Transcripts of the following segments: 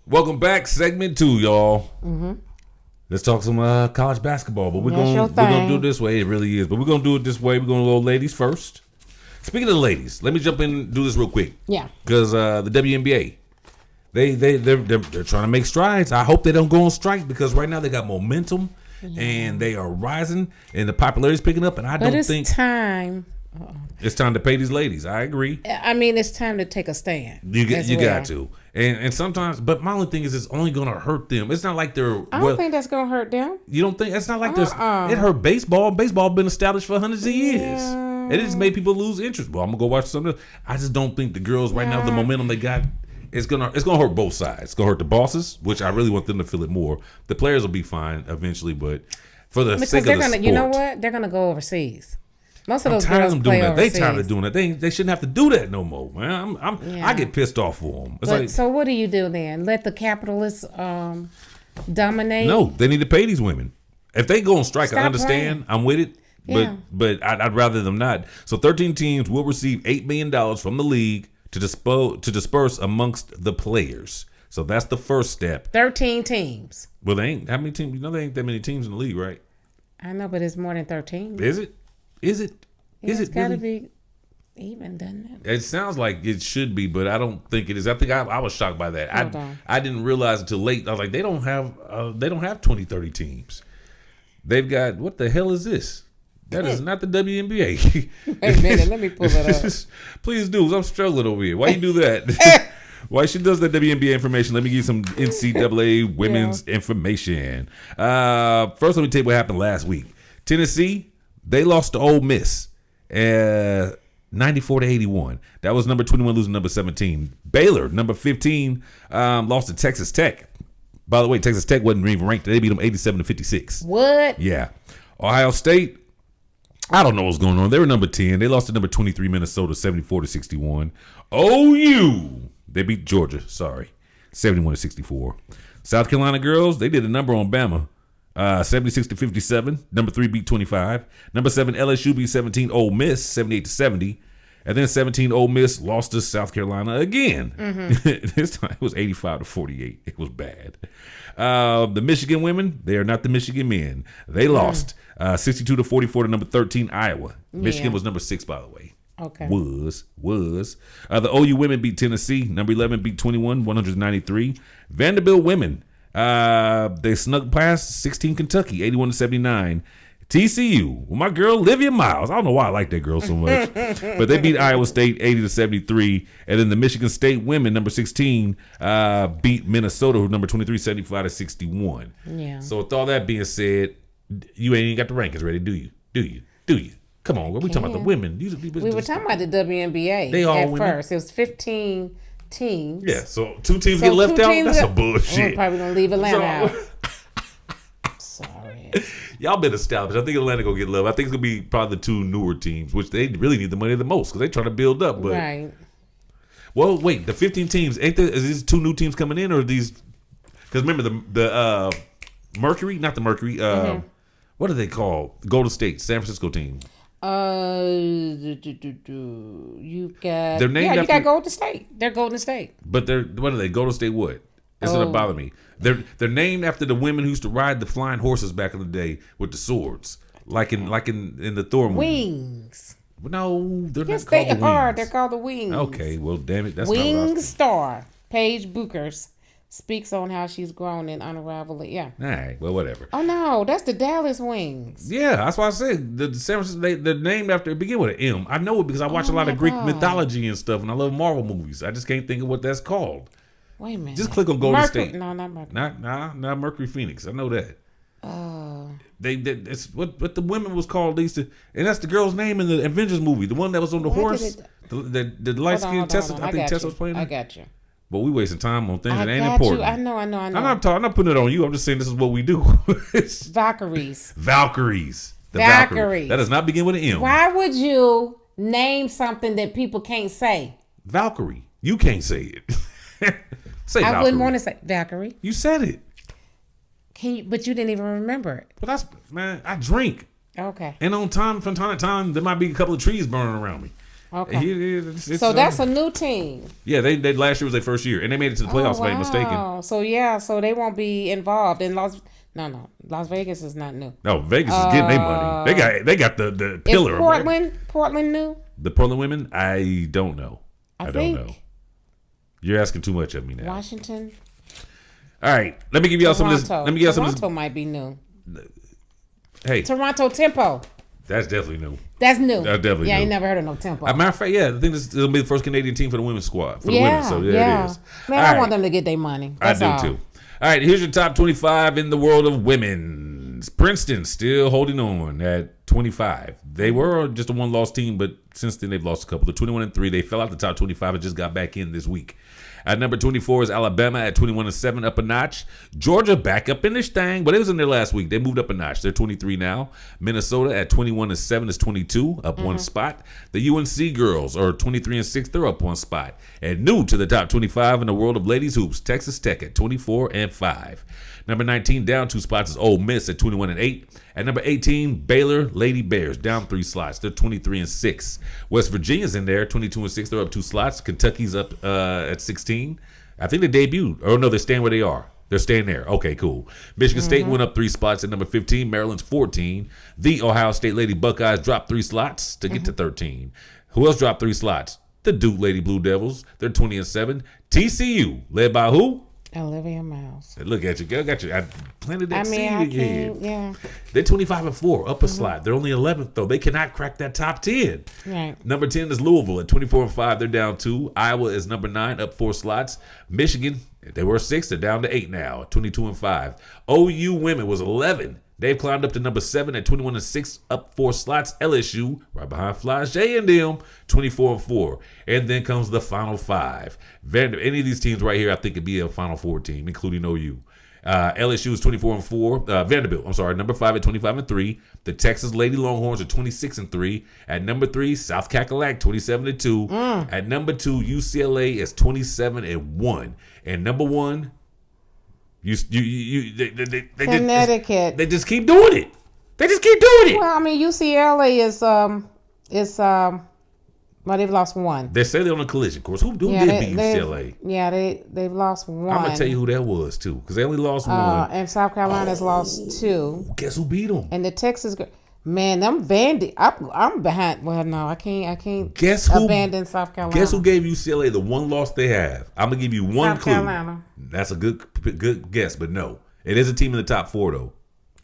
Welcome back, segment 2, y'all. Let's talk some college basketball, but we're gonna do it this way. It really is, but we're gonna do it this way. We're gonna go ladies first. Speaking of the ladies, let me jump in and do this real quick. Yeah, because the WNBA, they're trying to make strides. I hope they don't go on strike because right now they got momentum and they are rising and the popularity is picking up. And I don't think time. It's time to pay these ladies. I agree. I mean, it's time to take a stand. You got to. And sometimes, but my only thing is it's only going to hurt them. It's not like they're... I don't think that's going to hurt them. You don't think? It's not like there's... It hurt baseball. Baseball been established for hundreds of years. And it just made people lose interest. Well, I'm going to go watch something else. I just don't think the girls right now, the momentum they got, it's gonna hurt both sides. It's going to hurt the bosses, which I really want them to feel it more. The players will be fine eventually, but for the sake of the sport... You know what? They're going to go overseas. Most of those girls play overseas. They tired of doing that. They shouldn't have to do that no more, man. I get pissed off for them. So what do you do then? Let the capitalists dominate? No, they need to pay these women. If they go on strike, I understand. I'm with it. But I'd rather them not. So 13 teams will receive $8 million from the league to disperse amongst the players. So that's the first step. 13 teams. Well, they ain't how many teams? You know, there ain't that many teams in the league, right? I know, but it's more than 13. Is it? It's got to be even, doesn't it? It sounds like it should be, but I don't think it is. I think I was shocked by that. I didn't realize until late. I was like, they don't have 20, 30 teams. They've got, what the hell is this? That is not the WNBA. Wait a minute, let me pull it up. Please do. I'm struggling over here. Why you do that? While she does the WNBA information, let me give you some NCAA women's information. First, let me tell you what happened last week. Tennessee, they lost to Ole Miss, 94-81. That was number 21 losing number 17. Baylor, number 15, lost to Texas Tech. By the way, Texas Tech wasn't even ranked. They beat them 87-56. What? Yeah. Ohio State, I don't know what's going on. They were number 10. They lost to number 23 Minnesota, 74-61. OU, they beat Georgia. 71-64. South Carolina girls, they did a number on Bama. 76-57. Number 3 beat 25. Number 7 LSU beat 17 Ole Miss 78-70. And then 17 Ole Miss lost to South Carolina again. This time it was 85-48. It was bad. The Michigan women, they are not the Michigan men. They lost 62-44 to number 13 Iowa. Michigan was number 6, by the way. Okay. Was. The OU women beat Tennessee. Number 11 beat 21, 193. Vanderbilt women, they snuck past 16 Kentucky, 81-79. TCU, well, my girl Olivia Miles. I don't know why I like that girl so much, but they beat Iowa State 80-73. And then the Michigan State women, number 16, beat Minnesota, who number 23, 75-61. Yeah. So with all that being said, you ain't got the rankings ready, do you? Do you? Come on, we talking about the women. We were talking about the WNBA. They all at women. First. It was 15 teams. Yeah, so 2 teams get left out. That's a bullshit. We're probably gonna leave Atlanta out. Sorry. Y'all been established. I think Atlanta gonna get love. I think it's gonna be probably the 2 newer teams, which they really need the money the most because they trying to build up. But right. Well, wait, the 15 teams ain't there? Is these 2 new teams coming in, or are these? Because remember the Mercury, not the Mercury. What are they called? Golden State, San Francisco team. You got you got Golden State. They're Golden State. But what are they? Golden State what? It's gonna bother me. They're named after the women who used to ride the flying horses back in the day with the swords, like in the Thor movie. Wings. No, they're not called the Wings. They're called the Wings. Okay, well, damn it, that's Wing star Paige Buchers speaks on how she's grown in unraveling. Yeah. All right. Well, whatever. Oh no, that's the Dallas Wings. Yeah, that's why I said the San Francisco. They're named after. It begin with an M. I know it because I watch a lot of Greek mythology and stuff, and I love Marvel movies. I just can't think of what that's called. Wait a minute. Just click on Golden Mercury. State. No, not Mercury. Not Mercury Phoenix. I know that. It's what the women was called. They used to, and that's the girl's name in the Avengers movie. The one that was on the horse. The light skinned Tessa. I think Tessa was playing. I got you. But we wasting time on things that ain't important. I know. I'm not putting it on you. I'm just saying this is what we do. Valkyries. The Valkyrie. That does not begin with an M. Why would you name something that people can't say? Valkyrie. You can't say it. Say Valkyrie. I wouldn't want to say Valkyrie. You said it. But you didn't even remember it. But I drink. Okay. And from time to time, there might be a couple of trees burning around me. Okay. It's, So that's a new team. yeah. They last year was their first year, and they made it to the playoffs. If I'm not mistaken. So they won't be involved in Las. No, Las Vegas is not new. No, Vegas is getting their money. They got the pillar. Is Portland new? The Portland women, I don't know. I don't know. think You're asking too much of me now. Washington. All right, let me give y'all some of this. Let me give y'all some of this. Toronto might be new. Hey, Toronto Tempo. that's definitely new. That's new. That's definitely yeah, I new. ain't never heard of no Tempo. As a matter of fact, yeah, I think this will be the first Canadian team for the women's squad. For the women, so it is. Man, All I right. want them to get their money. I That's do all. too. All right, here's your top 25 in the world of women's. Princeton still holding on at 25. They were just a one-loss team, but since then they've lost a couple. They're 21-3. They fell out the top 25 and just got back in this week. At number 24 is Alabama at 21-7, up a notch. Georgia back up in this thing, but it was in there last week. They moved up a notch. They're 23 now. Minnesota at 21-7 is 22, up one spot. The UNC girls are 23-6. They're up one spot. And new to the top 25 in the world of ladies hoops, Texas Tech at 24-5. Number 19 down 2 spots is Ole Miss at 21-8. At number 18, Baylor Lady Bears down 3 slots. They're 23-6. West Virginia's in there, 22-6. They're up 2 slots. Kentucky's up at 16. I think they debuted. Oh no, they're staying where they are. They're staying there. Okay, cool. Michigan State went up 3 spots at number 15. Maryland's 14. The Ohio State Lady Buckeyes dropped 3 slots to get to 13. Who else dropped 3 slots? The Duke Lady Blue Devils. They're 20-7. TCU, led by who? Olivia Miles. Look at you, girl. Got you. I planted that seed I again. can't, yeah. They're 25-4, up a slot. They're only 11th though. They cannot crack that top 10. Right. Number 10 is Louisville at 24-5. They're down 2. Iowa is number 9, up 4 slots. Michigan, they were 6. They're down to 8 now, 22-5. OU women was 11. They've climbed up to number 7 at 21-6, up 4 slots. LSU, right behind Flyers J and them, 24-4. And then comes the Final 5. Any of these teams right here, I think, could be a Final 4 team, including OU. LSU is 24-4. Vanderbilt, I'm sorry, number 5 at 25-3. The Texas Lady Longhorns are 26-3. At number 3, South Cackalack, 27-2. At number 2, UCLA is 27-1. And number 1, Connecticut. They just keep doing it. They just keep doing it. Well, I mean, UCLA is well, they've lost 1. They say they're on a collision course. Who did beat UCLA? Yeah, they've lost 1. I'm gonna tell you who that was too, because they only lost 1. And South Carolina's lost 2. Guess who beat them? And the Texas, man, them Vandy. I'm behind. Well, no, I can't. Guess who abandon South Carolina? Guess who gave UCLA the 1 loss they have? I'm gonna give you one South clue. Carolina. That's a good guess, but no, it is a team in the top 4 though.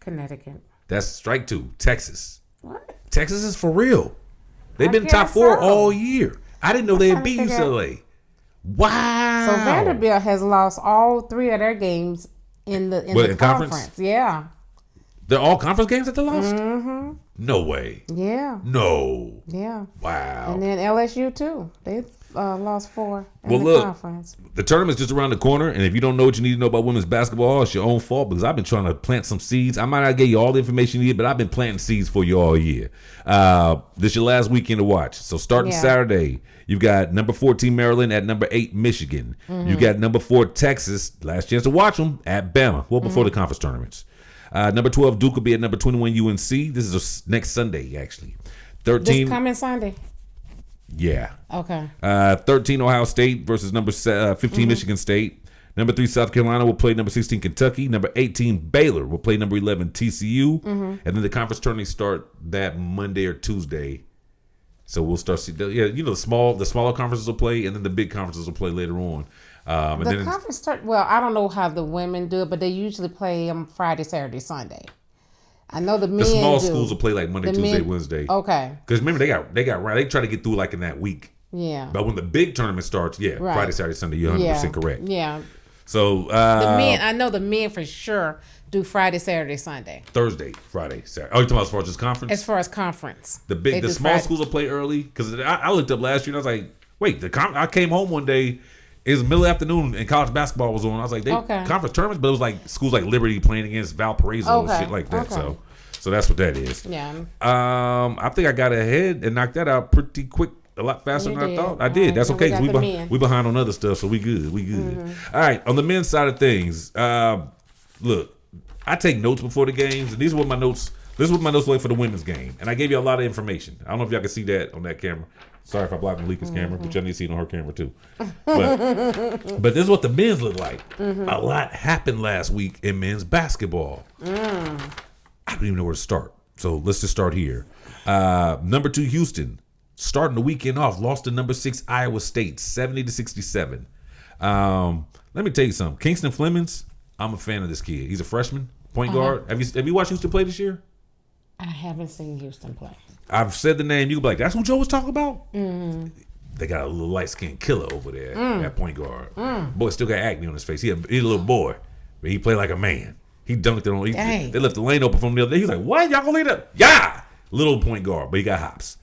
Connecticut. That's strike 2. Texas. What? Texas is for real. They've been top guess 4 so. all year. I didn't know they had trying to beat figure out- UCLA. Wow. So Vanderbilt has lost all 3 of their games in the in conference? conference. Yeah. They're all conference games that they lost? No way. Yeah. No. Yeah. Wow. And then LSU too. They've lost 4 in Well, the look. conference. The tournament's just around the corner, and if you don't know what you need to know about women's basketball, it's your own fault, because I've been trying to plant some seeds. I might not get you all the information you need, but I've been planting seeds for you all year. This is your last weekend to watch. So starting Saturday, you've got number 14 Maryland at number 8 Michigan. You got number 4 Texas, last chance to watch them, at Bama. Well, before the conference tournaments. Number 12 Duke will be at number 21 UNC. This is next Sunday, actually. 13. This coming Sunday. Yeah. Okay. 13 Ohio State versus number 15 Michigan State. Number 3 South Carolina will play number 16 Kentucky. Number 18 Baylor will play number 11 TCU. And then the conference tournaments start that Monday or Tuesday. So we'll start see. Yeah, you know, the smaller conferences will play, and then the big conferences will play later on. And The then conference well, I don't know how the women do it, but they usually play Friday, Saturday, Sunday. I know the men the small do. schools will play like Monday, The Tuesday, men- Wednesday. Okay. Because remember they try to get through like in that week. Yeah. But when the big tournament starts, Right. Friday, Saturday, Sunday, you're 100% correct. Yeah. So The men, I know the men for sure do Friday, Saturday, Sunday. Thursday, Friday, Saturday. Oh, you talking about as far as this conference? As far as conference, The do small Friday. schools will play early, because I looked up last year and I was like, wait, I came home one day, it was middle afternoon and college basketball was on. I was like, conference tournaments, but it was like schools like Liberty playing against Valparaiso and shit like that. Okay. So that's what that is. Yeah. I think I got ahead and knocked that out pretty quick, a lot faster You than I did. thought. I did. That's So okay. we 'Cause got the men. we behind on other stuff, so we good. All right, on the men's side of things, look, I take notes before the games, and these are what my notes. This is what my notes were like for the women's game, and I gave you a lot of information. I don't know if y'all can see that on that camera. Sorry if I blocked Malikah's camera, but y'all need to see it on her camera too. But this is what the men's look like. A lot happened last week in men's basketball. I don't even know where to start. So let's just start here. Number 2, Houston, starting the weekend off, lost to number 6 Iowa State, 70-67. Let me tell you something. Kingston Flemings, I'm a fan of this kid. He's a freshman, point guard. Have you watched Houston play this year? I haven't seen Houston play. I've said the name. You can be like, that's who Joe was talking about? They got a little light-skinned killer over there at point guard. Boy still got acne on his face. He's a little boy, but he played like a man. He dunked it on. They left the lane open from the other day. He was like, what? Y'all gonna leave that? Yeah! Little point guard, but he got hops.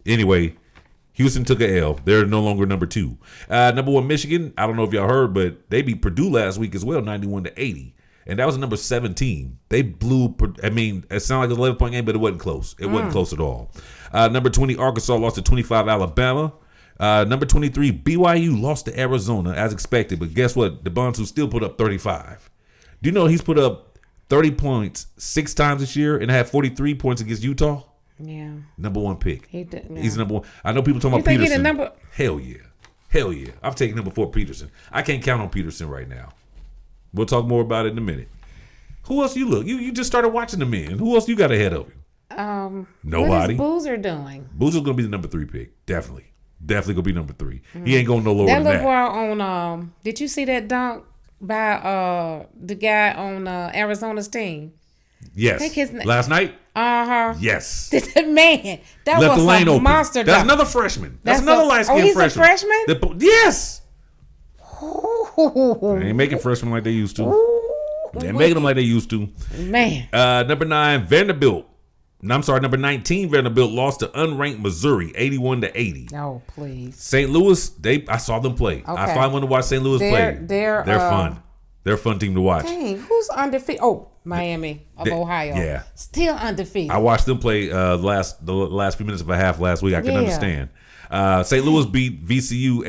Anyway, Houston took a L. They're no longer number 2. Number 1, Michigan. I don't know if y'all heard, but they beat Purdue last week as well, 91-80. And that was a number 17. They blew. I mean, it sounded like an 11-point game, but it wasn't close. It wasn't close at all. Number 20, Arkansas lost to 25 Alabama. Number 23, BYU lost to Arizona as expected. But guess what? The Bonsu still put up 35. Do you know he's put up 30 points 6 times this year and had 43 points against Utah? Yeah. Number 1 pick. He did, yeah. He's number 1. I know people talking You about think he Peterson. the number? Hell yeah. Hell yeah. I've taken him before Peterson. I can't count on Peterson right now. We'll talk more about it in a minute. Who else you look? You just started watching the men. Who else you got ahead of you? Nobody. What is Boozer doing? Boozer's gonna be the number 3 pick. Definitely gonna be number 3. He ain't going no lower That than little that. boy on did you see that dunk by the guy on Arizona's team? Yes. His Last night? Uh-huh. Yes. Man, that Left was the lane a open. monster That's dunk. another freshman. That's another light-skinned he's freshman. a freshman? Yes. They ain't making freshmen like they used to. They're making them like they used to. Man. Number 9, Vanderbilt. Number 19, Vanderbilt lost to unranked Missouri, 81-80. Oh, please. St. Louis, I saw them play. Okay. I finally want to watch St. Louis play. They're fun. They're a fun team to watch. Dang, who's undefeated? Oh, Miami of Ohio. Yeah. Still undefeated. I watched them play the last few minutes of a half last week. I can understand. St. Louis beat VCU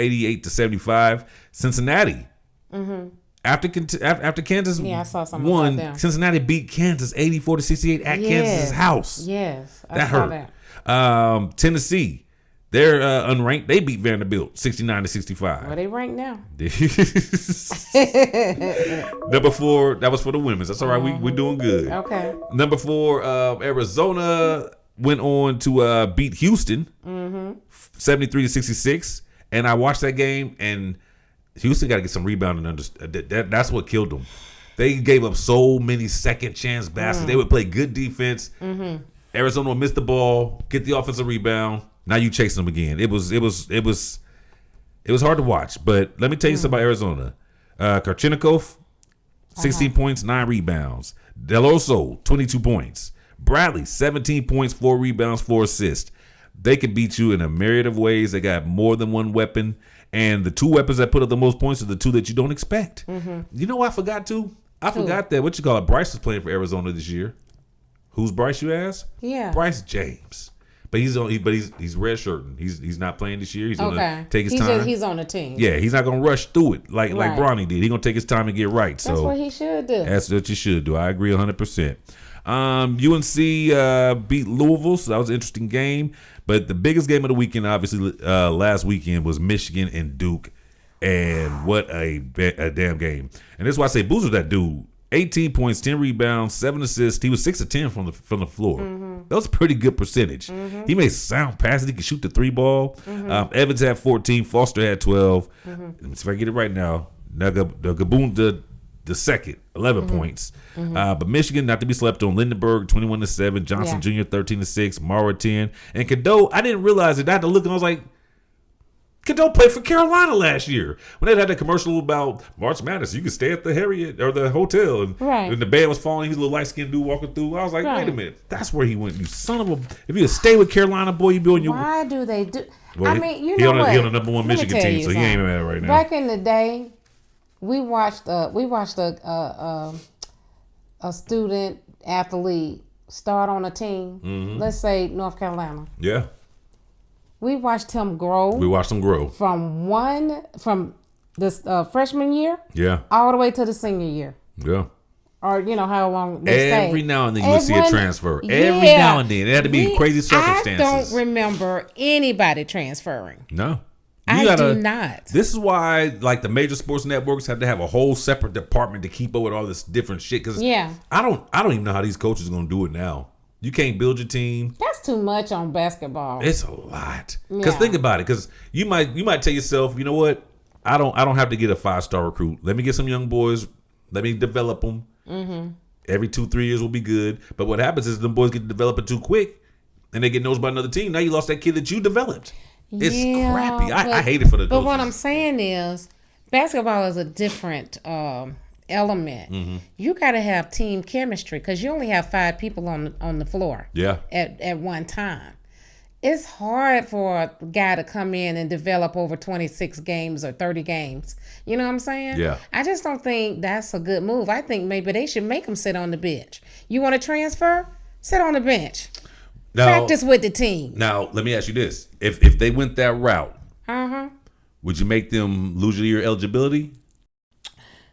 88-75. Cincinnati. After Kansas I saw something won, about them. Cincinnati beat Kansas 84-68 at Kansas' house. Yes, I That saw hurt. that. Tennessee, they're unranked. They beat Vanderbilt 69-65. Where they ranked now? Number 4, that was for the women's. That's all right. We're doing good. Okay. Number 4, Arizona went on to beat Houston 73-66. And I watched that game, and Houston got to get some rebounding. That's what killed them. They gave up so many second chance baskets. They would play good defense. Arizona would miss the ball, get the offensive rebound. Now you chasing them again. It was hard to watch. But let me tell you something about Arizona. Karchenikov, 16 points, 9 rebounds. Deloso, 22 points. Bradley, 17 points, 4 rebounds, 4 assists. They can beat you in a myriad of ways. They got more than one weapon. And the 2 weapons that put up the most points are the 2 that you don't expect. You know what I forgot too? I forgot that Bryce was playing for Arizona this year. Who's Bryce, you ask? Yeah. Bryce James. But he's red shirting. He's not playing this year. He's gonna take his time. He's on the team. Yeah, he's not gonna rush through it like Bronny did. He's gonna take his time and get right. That's what he should do. That's what you should do. I agree 100%. UNC beat Louisville, so that was an interesting game. But the biggest game of the weekend, obviously, last weekend was Michigan and Duke. And what a damn game. And that's why I say Boozer, that dude. 18 points, 10 rebounds, 7 assists. He was 6 of 10 from the floor. That was a pretty good percentage. He made sound passes. He could shoot the 3 ball. Evans had 14. Foster had 12. Let me see if I get it right now. Gaboon the second, 11 points. But Michigan, not to be slept on. Lindenberg, 21-7. Johnson Jr., 13-6. Mara, 10. And Cadeau, I didn't realize it. I had to look and I was like, Cadeau played for Carolina last year. When they had that commercial about March Madness, you could stay at the Harriet or the hotel, and the band was falling. He's a little light skinned dude walking through. I was like, wait a minute, that's where he went. You son of a! If you stay with Carolina, boy, you be on your. Why do they do? Well, I mean, you know what? He on the Let number 1 me Michigan tell team, you so he ain't mad right now. Back in the day, we watched a student athlete start on a team. Let's say North Carolina. Yeah. We watched him grow. From this freshman year. Yeah. All the way to the senior year. Yeah. or how long they stay. Every now and then you would see a transfer. Every now and then. It had to be crazy circumstances. I don't remember anybody transferring. No. I do not. This is why, like, the major sports networks have to have a whole separate department to keep up with all this different shit. Because I don't even know how these coaches are going to do it now. You can't build your team. That's too much on basketball. It's a lot. Because think about it. Because you might tell yourself, you know what? I don't have to get a 5-star recruit. Let me get some young boys. Let me develop them. Mm-hmm. Every 2-3 years will be good. But what happens is them boys get developed too quick, and they get nosed by another team. Now you lost that kid that you developed. It's crappy. I hate it for the coaches. But what I'm saying is, basketball is a different element. Mm-hmm. You got to have team chemistry because you only have 5 people on the floor. Yeah. At one time. It's hard for a guy to come in and develop over 26 games or 30 games. You know what I'm saying? Yeah. I just don't think that's a good move. I think maybe they should make them sit on the bench. You want to transfer? Sit on the bench. Now, practice with the team. Now, let me ask you this. If they went that route, would you make them lose your year eligibility?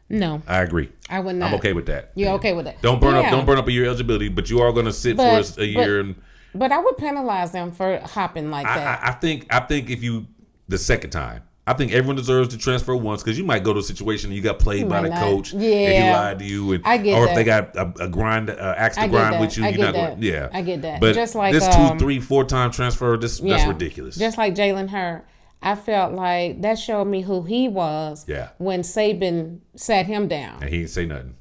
No. I agree. I would not. I'm okay with that. You're okay with that? Don't burn up a year eligibility, but you are going to sit for a year. But I would penalize them for hopping like that. I think if you the second time, I think everyone deserves to transfer once because you might go to a situation and you got played by the coach and he lied to you, and if they got a grind axe to grind with you, you're not going. Yeah, I get that. But just like this 2, 3, 4 time transfer, that's ridiculous. Just like Jalen Hurd, I felt like that showed me who he was. Yeah. When Saban sat him down and he didn't say nothing,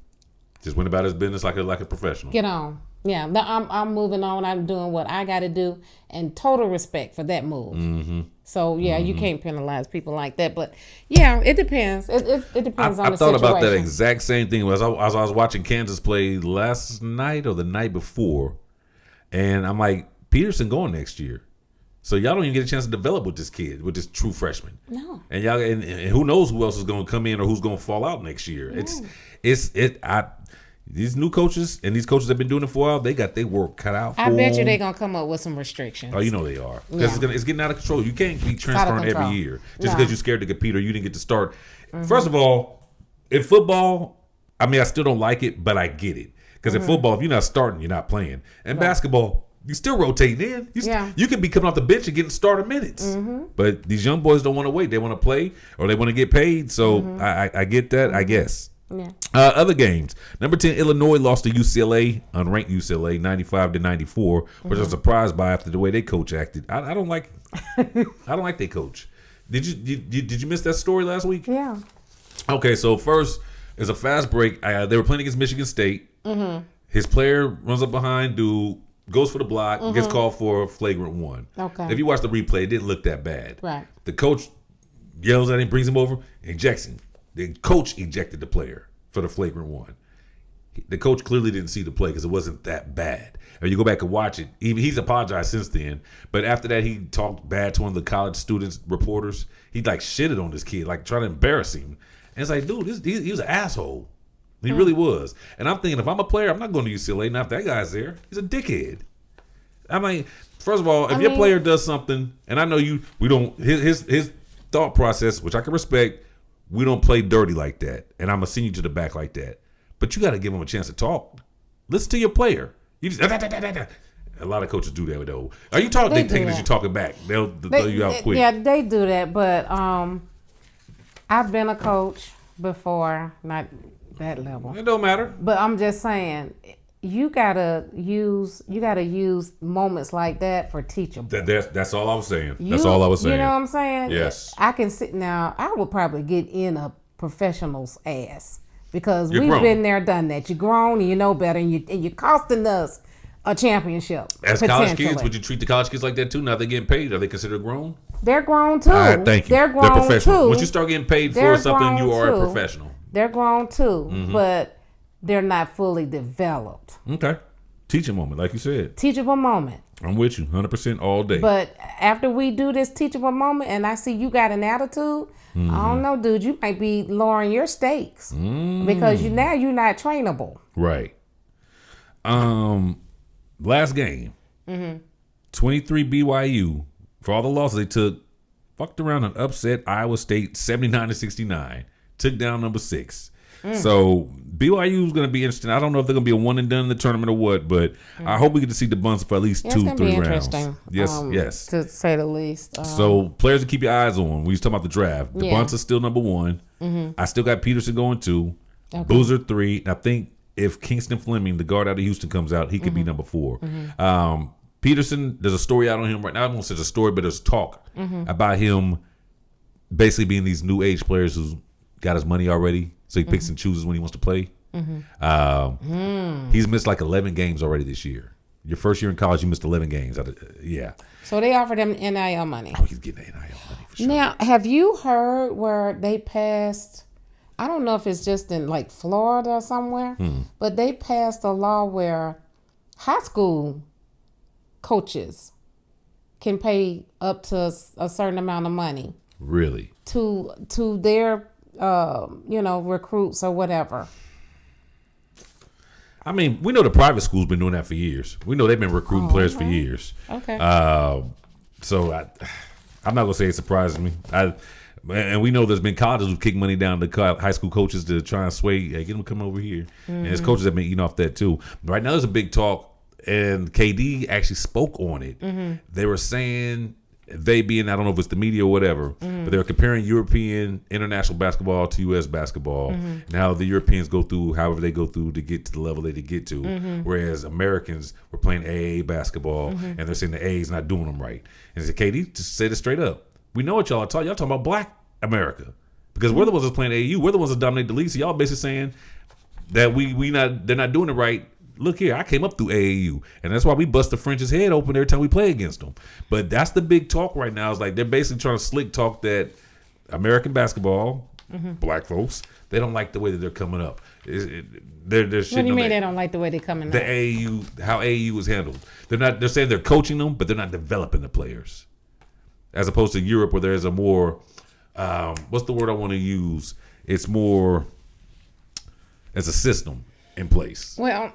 just went about his business like a professional. Get on. Yeah, I'm moving on. I'm doing what I got to do, and total respect for that move. Mm-hmm. So you can't penalize people like that. But it depends. It depends on the situation. I thought about that exact same thing as I was watching Kansas play last night or the night before, and I'm like, Peterson going next year, so y'all don't even get a chance to develop with this kid, with this true freshman. No. And y'all and who knows who else is going to come in or who's going to fall out next year. No. These new coaches and these coaches that have been doing it for a while, they got their work cut out for them. I bet you they're going to come up with some restrictions. Oh, you know they are. Because it's getting out of control. You can't be transferring every year just because you're scared to compete or you didn't get to start. Mm-hmm. First of all, in football, I mean, I still don't like it, but I get it. Because in football, if you're not starting, you're not playing. And basketball, you still rotating in. You could be coming off the bench and getting starter minutes. Mm-hmm. But these young boys don't want to wait. They want to play or they want to get paid. So I get that, I guess. Yeah. Other games. Number 10, Illinois lost to UCLA, unranked UCLA, 95-94, which I was surprised by after the way they coach acted. I don't like their coach. Did you miss that story last week? Yeah. Okay, so first is a fast break. They were playing against Michigan State. Mm-hmm. His player runs up behind dude, goes for the block, gets called for a flagrant one. Okay. If you watch the replay, it didn't look that bad. Right. The coach yells at him, brings him over, ejects him. The coach ejected the player for the flagrant one. The coach clearly didn't see the play because it wasn't that bad. And you go back and watch it. He's apologized since then. But after that, he talked bad to one of the college students, reporters. He like shitted on this kid, like trying to embarrass him. And it's like, dude, he was an asshole. He really was. And I'm thinking, if I'm a player, I'm not going to UCLA. Now, if that guy's there, he's a dickhead. I mean, first of all, if your player does something, and I know we don't, his thought process, which I can respect, we don't play dirty like that, and I'm gonna send you to the back like that. But you got to give them a chance to talk. Listen to your player. You just a lot of coaches do that though. Are you talking? They thinking that you're talking back. They'll throw you out quick. Yeah, they do that. But I've been a coach before, not that level. It don't matter. But I'm just saying, you gotta use moments like that for teachable. That's all I was saying. That's all I was saying. You know what I'm saying? Yes. I can sit now. I would probably get in a professional's ass because You're we've grown. been there, done that. You're grown and you know better, and you're costing us a championship. As college kids, would you treat the college kids like that too? Now they're getting paid. Are they considered grown? They're grown too. All right, thank you. They're grown professional. too. Once you start getting paid for something, you are a professional. They're grown too, but they're not fully developed. Okay. Teaching moment, like you said. Teachable moment. I'm with you 100% all day. But after we do this teachable moment and I see you got an attitude, I don't know, dude, you might be lowering your stakes because you're not trainable. Right. Last game. 23 BYU, for all the losses they took, fucked around and upset Iowa State 79-69. Took down number 6. So BYU is going to be interesting. I don't know if they're going to be a one and done in the tournament or what, but I hope we get to see the Buns for at least 2-3 rounds. Yes. To say the least. So players to keep your eyes on. We was talking about the draft. The Buns are still number 1. I still got Peterson going 2. Boozer 3. And I think if Kingston Fleming, the guard out of Houston, comes out, he could be number 4. Peterson, there's a story out on him right now. I don't say it's a story, but there's talk about him basically being these new age players who's got his money already. So he picks and chooses when he wants to play. He's missed like 11 games already this year. Your first year in college, you missed 11 games. Yeah. So they offered him NIL money. Oh, he's getting NIL money for sure. Now, have you heard where they passed, I don't know if it's just in like Florida or somewhere, but they passed a law where high school coaches can pay up to a certain amount of money. Really? To their recruits or whatever. I mean, we know the private school's been doing that for years. We know they've been recruiting players for years. Okay. So I'm not gonna say it surprises me. And we know there's been colleges who kick money down to high school coaches to try and sway, hey, get them to come over here. And there's coaches that have been eating off that too. But right now there's a big talk, and KD actually spoke on it. They were saying, they being, I don't know if it's the media or whatever, but they were comparing European international basketball to U.S. basketball and how the Europeans go through, however they go through to get to the level they get to, whereas Americans were playing AA basketball and they're saying the A's not doing them right. And they said, KD, just say this straight up. We know what y'all are talking. Y'all talking about Black America because we're the ones that's playing AAU. We're the ones that dominate the league. So y'all basically saying that they're not doing it right. Look here, I came up through AAU, and that's why we bust the French's head open every time we play against them. But that's the big talk right now. Is like they're basically trying to slick talk that American basketball, black folks, they don't like the way that they're coming up. They're shitting. What do you mean they don't like the way they're coming up? The AAU, how AAU is handled. They're saying they're coaching them, but they're not developing the players. As opposed to Europe, where there's a more, what's the word I want to use? It's more as a system in place. Well,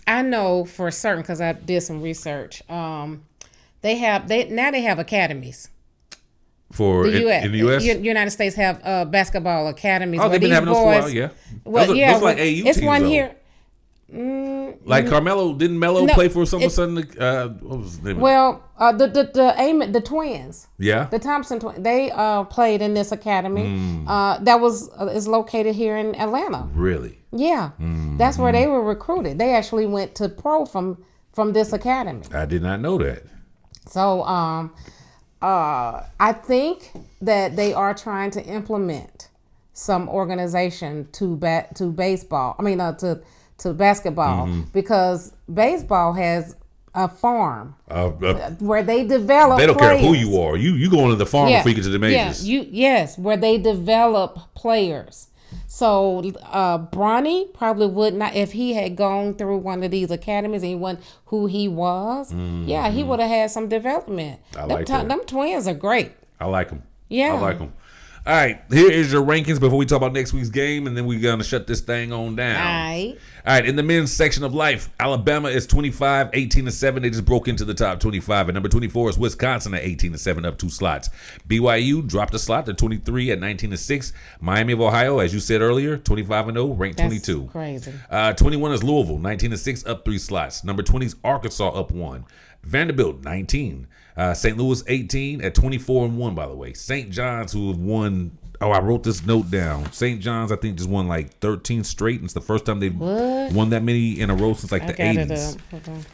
I know for certain because I did some research. They have academies for the U.S. in the U.S. United States have basketball academies. Oh, they've been having those for a while. Yeah. Well, those like AAU it's teams, one though. Here. Like Carmelo, didn't Melo play for some of a sudden? What was his name? Well, the twins. Yeah. The Thompson twins. They played in this academy. That is located here in Atlanta. Really? Yeah. That's where they were recruited. They actually went to pro from this academy. I did not know that. So I think that they are trying to implement some organization to baseball. I mean to basketball because baseball has a farm where they develop. They don't players. care who you are. You go into the farm before you get to the majors. Yes, where they develop players. So Bronny probably would not, if he had gone through one of these academies and he wasn't who he was. He would have had some development. I like that. Them twins are great. I like them. Yeah, I like them. All right, here is your rankings before we talk about next week's game, and then we're going to shut this thing on down. All right, in the men's section of life, Alabama is 25, 18-7. They just broke into the top 25. At number 24 is Wisconsin at 18-7, up 2 slots. BYU dropped a slot to 23 at 19-6. Miami of Ohio, as you said earlier, 25-0, ranked 22. That's crazy. 21 is Louisville, 19-6, up 3 slots. Number 20 is Arkansas, up 1. Vanderbilt, 19. St. Louis, 18 at 24-1, by the way. St. John's, who have won, I wrote this note down. St. John's, I think, just won like 13 straight. And it's the first time they've won that many in a row since like the 80s.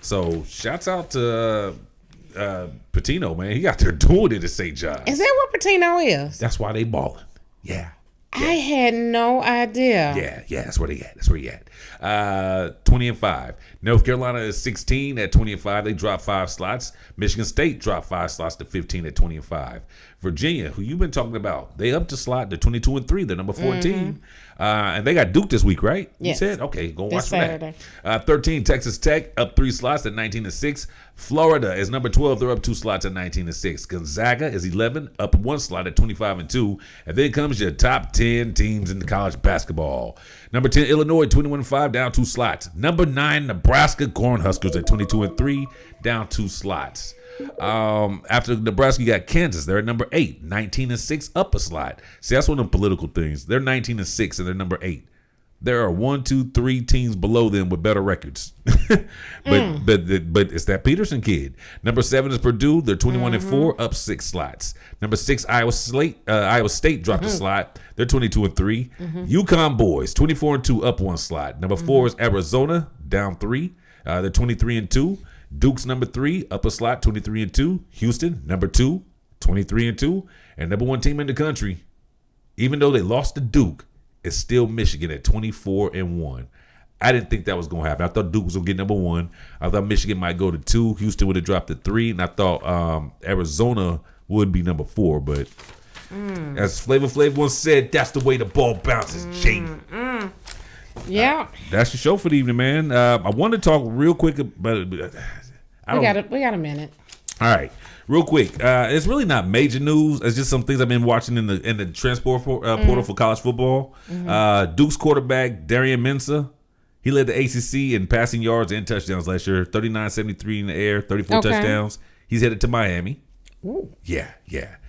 So, shouts out to Patino, man. He out there doing it at St. John's. Is that what Patino is? That's why they balling. Yeah. I had no idea. Yeah, that's where they at. 20-5. North Carolina is 16 at 20-5. They dropped 5 slots. Michigan State dropped 5 slots to 15 at 20-5. Virginia, who you've been talking about, they upped the slot to 22-3. They're number 14. And they got Duke this week, right? Yes. You said? Okay, go watch Saturday. that. 13, Texas Tech, up 3 slots at 19-6. Florida is number 12. They're up 2 slots at 19-6. Gonzaga is 11, up 1 slot at 25-2. And then comes your top 10 teams in the college basketball. Number 10, Illinois, 21-5, down 2 slots. Number 9, Nebraska Cornhuskers at 22-3, down 2 slots. After Nebraska, you got Kansas. They're at number 8, 19-6, up a slot. See, that's one of the political things. They're 19-6 and they're number 8. There are 1, 2, 3 teams below them with better records. but it's that Peterson kid. Number 7 is Purdue. They're 21-4, up 6 slots. Number 6, Iowa State dropped a slot. They're 22-3. UConn boys 24-2, up 1 slot. Number 4 is Arizona, down 3. They're 23-2. Duke's number 3, up a slot, 23-2. Houston, number 2, 23-2. And number 1 team in the country, even though they lost to Duke, it's still Michigan at 24-1. I didn't think that was going to happen. I thought Duke was going to get number 1. I thought Michigan might go to 2. Houston would have dropped to 3. And I thought Arizona would be number 4. But as Flavor Flav once said, that's the way the ball bounces, Jay. Yeah. That's your show for the evening, man. I wanted to talk real quick about it. We got a minute. All right. Real quick, it's really not major news. It's just some things I've been watching in the transport portal for college football. Duke's quarterback, Darian Mensah, he led the ACC in passing yards and touchdowns last year, 39-73 in the air, 34 touchdowns. He's headed to Miami. Ooh. Yeah.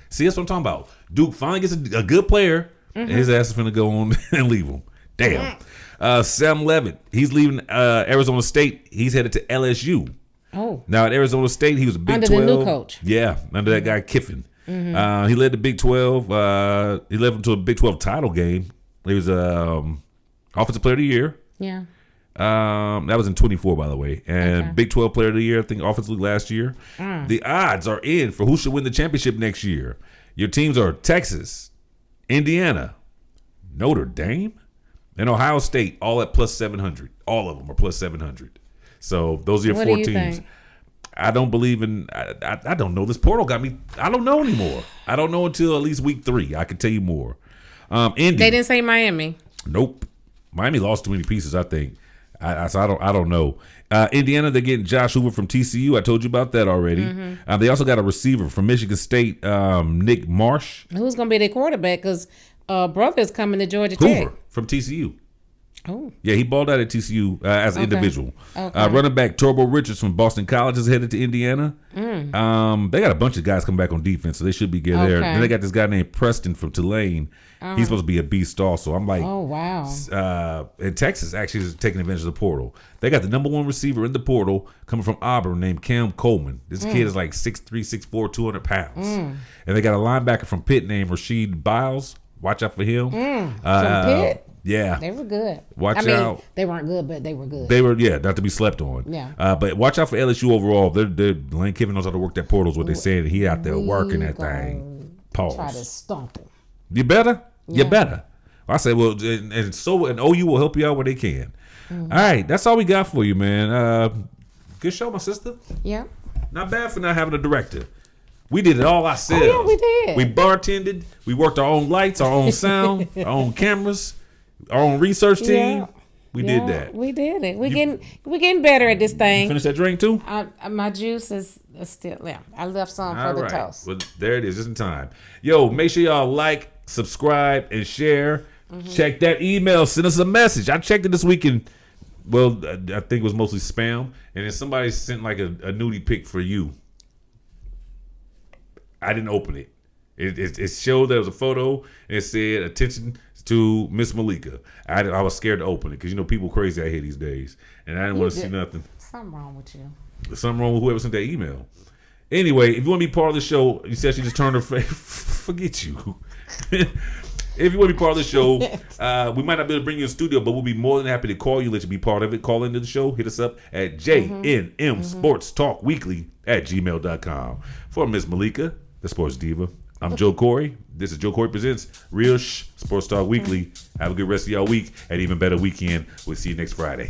See, that's what I'm talking about. Duke finally gets a good player, and his ass is finna go on and leave him. Damn. Sam Levitt, he's leaving Arizona State. He's headed to LSU. Oh. Now at Arizona State, he was a Big 12. Under the new coach. Yeah, under that guy Kiffin. He led the Big 12. He led them to a Big 12 title game. He was Offensive Player of the Year. Yeah. That was in 24, by the way. And Big 12 Player of the Year, I think, Offensive League last year. The odds are in for who should win the championship next year. Your teams are Texas, Indiana, Notre Dame, and Ohio State, all at plus 700. All of them are plus 700. So those are your 4 teams. Think? I don't believe in. I don't know. This portal got me. I don't know anymore. I don't know until at least week 3. I can tell you more. Indy. They didn't say Miami. Nope. Miami lost too many pieces, I think. So I don't know. Indiana, they're getting Josh Hoover from TCU. I told you about that already. They also got a receiver from Michigan State, Nick Marsh. Who's going to be their quarterback? Because brother's coming to Georgia Hoover Tech. From TCU. Oh. Yeah, he balled out at TCU as an individual. Running back Turbo Richards from Boston College is headed to Indiana. They got a bunch of guys coming back on defense, so they should be good there. Then they got this guy named Preston from Tulane. He's supposed to be a beast also. I'm like, oh, wow. And Texas actually is taking advantage of the portal. They got the number 1 receiver in the portal coming from Auburn named Cam Coleman. This kid is like 6'3", 6'4", 200 pounds. And they got a linebacker from Pitt named Rasheed Biles. Watch out for him. From Pitt? Yeah. They were good. Watch out. They weren't good, but they were good. They were, not to be slept on. Yeah. But watch out for LSU overall. Lane Kiffin knows how to work that portal is what they said. He out there working that thing. Pause. Try to stomp him. You better? Yeah. You better. I say, well, and OU will help you out where they can. All right. That's all we got for you, man. Good show, my sister. Yeah. Not bad for not having a director. We did it all ourselves. Oh, yeah, we did. We bartended. We worked our own lights, our own sound, our own cameras, our own research team. Yeah. We did that. We did it. We're getting better at this thing. Finish that drink too? My juice is still there. I left some for the toast. Well, there it is. Just in time. Yo, make sure y'all like, subscribe, and share. Check that email. Send us a message. I checked it this weekend. Well, I think it was mostly spam. And then somebody sent like a nudie pic for you. I didn't open it. It showed there was a photo and it said attention to Miss Malikah. I was scared to open it because people crazy out here these days, and I didn't want to see nothing. Something wrong with you. Something wrong with whoever sent that email. Anyway, if you want to be part of the show, you said she just turned her face. Forget you. If you want to be part of the show, we might not be able to bring you in the studio, but we'll be more than happy to call you, let you be part of it. Call into the show. Hit us up at jnmsportstalkweekly@gmail.com. For Miss Malikah, the Sports Diva, I'm Joe Corey. This is Joe Corey Presents Real Sports Talk Weekly. Have a good rest of y'all week and even better weekend. We'll see you next Friday.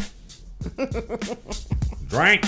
Drink.